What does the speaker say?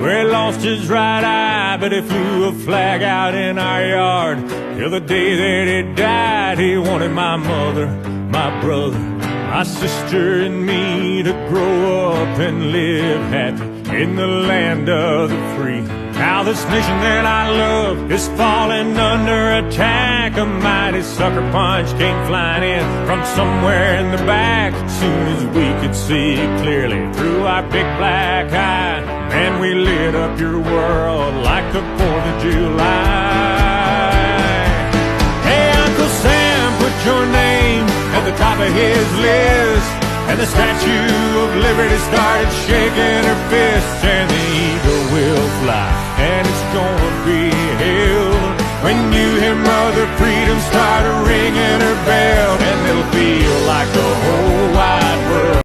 where he lost his right eye, but he flew a flag out in our yard. Till the day that he died, he wanted my mother, my brother, my sister and me to grow up and live happy in the land of the free. Now this nation that I love is falling under attack. A mighty sucker punch came flying in from somewhere in the back. Soon as we could see clearly through our big black eye, man, we lit up your world like the 4th of July. Hey, Uncle Sam, put your name at the top of his list. And the Statue of Liberty started shaking her fists, and the eagle will fly